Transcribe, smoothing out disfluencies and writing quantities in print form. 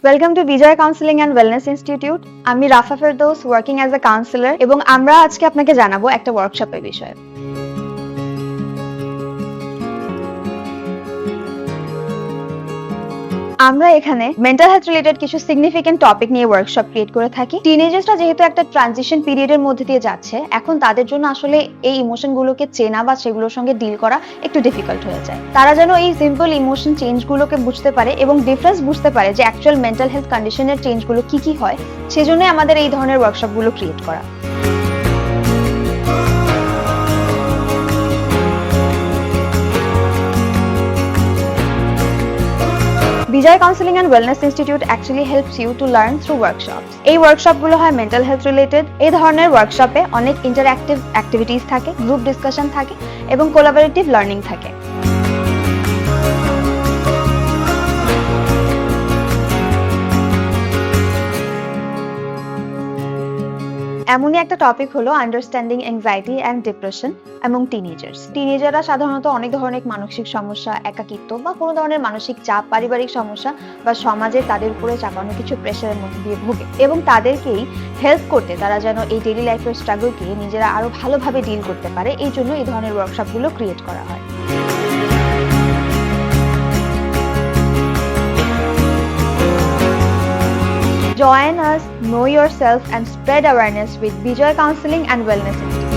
Welcome to Bijoy counselling and wellness institute. আমি Rafa Ferdous, working as a counsellor, এবং আমরা আজকে আপনাকে জানাবো একটা ওয়ার্কশপের বিষয়ে। আমরা এখানে মেন্টাল হেলথ রিলেটেড কিছু সিগনিফিকেন্ট টপিক নিয়ে ওয়ার্কশপ ক্রিয়েট করে থাকি। টিনেজার্সরা যেহেতু একটা ট্রানজিশন পিরিয়ডের মধ্যে দিয়ে যাচ্ছে, এখন তাদের জন্য আসলে এই ইমোশনগুলোকে চেনা বা সেগুলোর সঙ্গে ডিল করা একটু ডিফিকাল্ট হয়ে যায়। তারা যেন এই সিম্পল ইমোশন চেঞ্জগুলোকে বুঝতে পারে এবং ডিফারেন্স বুঝতে পারে যে অ্যাকচুয়াল মেন্টাল হেলথ কন্ডিশনের চেঞ্জগুলো কি কি হয়, সেজন্যই আমাদের এই ধরনের ওয়ার্কশপগুলো ক্রিয়েট করা। Vijay Counseling and Wellness Institute actually helps you to learn through workshops. এই ওয়ার্কশপগুলো হয় মেন্টাল হেলথ রিলেটেড। এই ধরনের ওয়ার্কশপে অনেক ইন্টারঅ্যাক্টিভ অ্যাক্টিভিটিস থাকে, গ্রুপ ডিসকাশন থাকে এবং কোলাবোরেটিভ লার্নিং থাকে। এমনই একটা টপিক হলো আন্ডারস্ট্যান্ডিং অ্যাংজাইটি অ্যান্ড ডিপ্রেশন এবং টিনেজাররা সাধারণত অনেক ধরনের মানসিক সমস্যা, একাকিত্ব বা কোনো ধরনের মানসিক চাপ, পারিবারিক সমস্যা বা সমাজে তাদের উপরে চাপানো কিছু প্রেশারের মধ্যে দিয়ে ভোগে, এবং তাদেরকেই হেল্প করতে তারা যেন এই ডেইলি লাইফের স্ট্রাগলকে নিজেরা আরো ভালোভাবে ডিল করতে পারে, এই জন্য এই ধরনের ওয়ার্কশপগুলো ক্রিয়েট করা হয়। Join us, know yourself and spread awareness with Vijay Counseling and Wellness Institute.